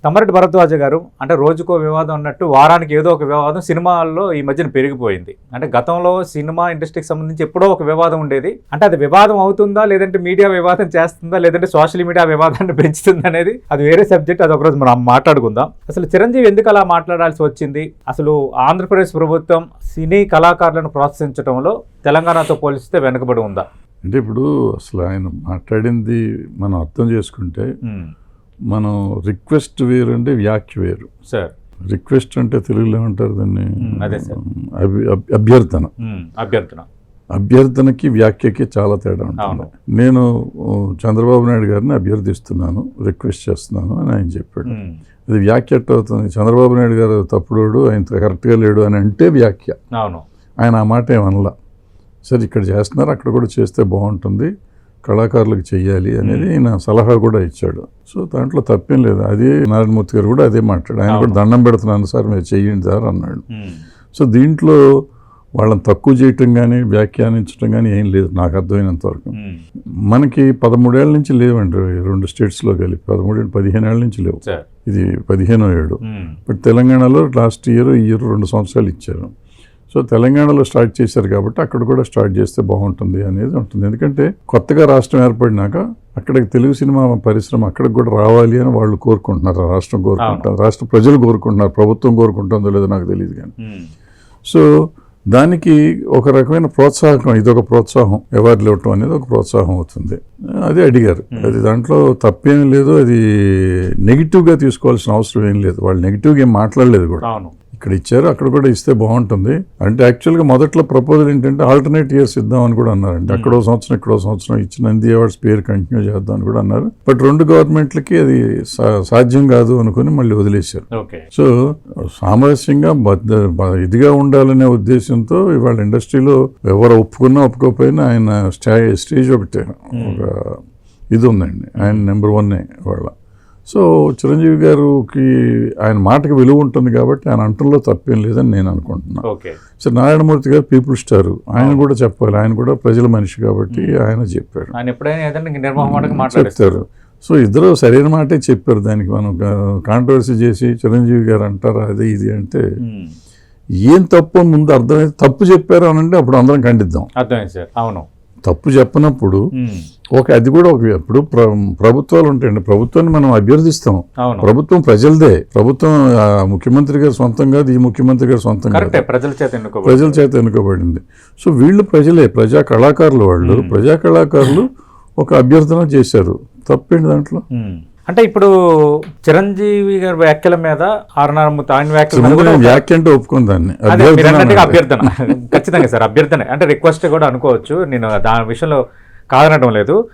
తమ్మిరెడ్డి భరద్వాజ గారు అంటే రోజుకో వివాదం అన్నట్టు వారానికి ఏదో ఒక వివాదం సినిమాల్లో ఈ మధ్యన పెరిగిపోయింది. అంటే గతంలో సినిమా ఇండస్ట్రీకి సంబంధించి ఎప్పుడో ఒక వివాదం ఉండేది. అంటే అది వివాదం అవుతుందా, లేదంటే మీడియా వివాదం చేస్తుందా, లేదంటే సోషల్ మీడియా వివాదాన్ని పెంచుతుందా అనేది అది వేరే సబ్జెక్ట్. అది ఒకరోజు మనం మాట్లాడుకుందాం. అసలు చిరంజీవి ఎందుకు అలా మాట్లాడాల్సి వచ్చింది? అసలు ఆంధ్రప్రదేశ్ ప్రభుత్వం సినీ కళాకారులను ప్రోత్సహించడంలో తెలంగాణతో పోలిస్తే వెనుకబడి ఉందా? అంటే ఇప్పుడు అసలు ఆయన మాట్లాడింది మనం అర్థం చేసుకుంటే మనం రిక్వెస్ట్ వేరు అంటే వ్యాఖ్య వేరు సార్. రిక్వెస్ట్ అంటే తెలుగులో ఏమంటారు దాన్ని? అదే సార్, అభ్యర్థన. అభ్యర్థనకి వ్యాఖ్యకి చాలా తేడా ఉంటుంది. నేను చంద్రబాబు నాయుడు గారిని అభ్యర్థిస్తున్నాను, రిక్వెస్ట్ చేస్తున్నాను అని ఆయన చెప్పాడు. అది వ్యాఖ్య ఎట్ట అవుతుంది? చంద్రబాబు నాయుడు గారు తప్పుడోడు, ఆయన కరెక్ట్గా లేడు అని అంటే వ్యాఖ్య. ఆయన ఆ మాట ఏమనలా. సరే ఇక్కడ చేస్తున్నారు, అక్కడ కూడా చేస్తే బాగుంటుంది, కళాకారులకు చెయ్యాలి అనేది ఆయన సలహా కూడా ఇచ్చాడు. సో దాంట్లో తప్పేం లేదు. అదే నారాయణమూర్తి గారు కూడా అదే మాట్లాడు. ఆయన కూడా దండం పెడుతున్నాను సార్, మీరు చెయ్యండి సార్ అన్నాడు. సో దీంట్లో వాళ్ళని తక్కువ చేయటం కానీ వ్యాఖ్యానించడం కానీ ఏం లేదు నాకు అర్థమైనంత వరకు. మనకి 13 ఏళ్ళ నుంచి లేవండి 2 స్టేట్స్లో కలిపి. 15 ఏళ్ళ నుంచి లేవు. ఇది 15వ ఏడు. బట్ తెలంగాణలో లాస్ట్ ఇయర్ 2 సంవత్సరాలు ఇచ్చారు. సో తెలంగాణలో స్టార్ట్ చేశారు కాబట్టి అక్కడ కూడా స్టార్ట్ చేస్తే బాగుంటుంది అనేది ఉంటుంది. ఎందుకంటే కొత్తగా రాష్ట్రం ఏర్పడినాక అక్కడికి తెలుగు సినిమా పరిశ్రమ అక్కడికి కూడా రావాలి అని వాళ్ళు కోరుకుంటున్నారు. రాష్ట్రం కోరుకుంటారు, రాష్ట్ర ప్రజలు కోరుకుంటున్నారు. ప్రభుత్వం కోరుకుంటుందో లేదో నాకు తెలియదు కానీ. సో దానికి ఒక రకమైన ప్రోత్సాహం, ఇదొక ప్రోత్సాహం, అవార్డులు ఇవ్వటం అనేది ఒక ప్రోత్సాహం అవుతుంది. అదే అడిగారు. అది దాంట్లో తప్పేం లేదు. అది నెగిటివ్గా తీసుకోవాల్సిన అవసరం ఏం లేదు. వాళ్ళు నెగిటివ్గా ఏం మాట్లాడలేదు కూడా. ఇక్కడ ఇచ్చారు, అక్కడ కూడా ఇస్తే బాగుంటుంది అంటే. యాక్చువల్గా మొదట్లో ప్రపోజల్ ఏంటంటే ఆల్టర్నేట్ ఇయర్స్ ఇద్దామని కూడా అన్నారండి. అక్కడో సంవత్సరం ఇక్కడో సంవత్సరం ఇచ్చి నంది అవార్డ్స్ పేరు కంటిన్యూ చేద్దాం అని కూడా అన్నారు. బట్ 2 గవర్నమెంట్లకి అది సాధ్యం కాదు అనుకుని మళ్ళీ వదిలేశారు. సో సామరస్యంగా ఇదిగా ఉండాలనే ఉద్దేశంతో ఇవాళ ఇండస్ట్రీలో ఎవరు ఒప్పుకున్నా ఒప్పుకోకపోయినా ఆయన స్టేజ్ ఒకటే ఒక ఇది ఉందండి. ఆయన నెంబర్ 1 ఇవాళ. సో చిరంజీవి గారికి ఆయన మాటకి విలువ ఉంటుంది కాబట్టి ఆయన అంటంలో తప్పేం లేదని నేను అనుకుంటున్నాను. సో నారాయణమూర్తి గారు పీపుల్ స్టార్, ఆయన కూడా చెప్పాలి. ఆయన కూడా ప్రజల మనిషి కాబట్టి ఆయన చెప్పాడు, చెప్తారు. సో ఇద్దరు సరైన మాటే చెప్పారు. దానికి మనం కాంట్రవర్సీ చేసి చిరంజీవి గారు అంటారా అది ఇది అంటే ఏం తప్పు ముందు అర్థమైతే, తప్పు చెప్పారు అని అంటే అప్పుడు అందరం ఖండిద్దాం. అవును, తప్పు చెప్పినప్పుడు అది కూడా ఇప్పుడు ప్రభుత్వాలు ఉంటాయండి. ప్రభుత్వాన్ని మనం అభ్యర్థిస్తాం. ప్రభుత్వం ప్రజలదే. ప్రభుత్వం ముఖ్యమంత్రి గారు సొంతం కాదు, ఈ ముఖ్యమంత్రి గారు సొంతం కాదు, ప్రజల చేత ఎన్నుకోబడింది. సో వీళ్ళు ప్రజలే, ప్రజా కళాకారులు. వాళ్ళు ప్రజా కళాకారులు ఒక అభ్యర్థన చేశారు. తప్పేంటి దాంట్లో? అంటే ఇప్పుడు చిరంజీవి గారి వ్యాఖ్యల మీద వ్యాఖ్య అంటే ఒప్పుకుని దాన్ని అభ్యర్థన ఖచ్చితంగా సార్, అభ్యర్థన అంటే రిక్వెస్ట్ కూడా అనుకోవచ్చు. నేను దాని విషయంలో కాదనడం లేదు.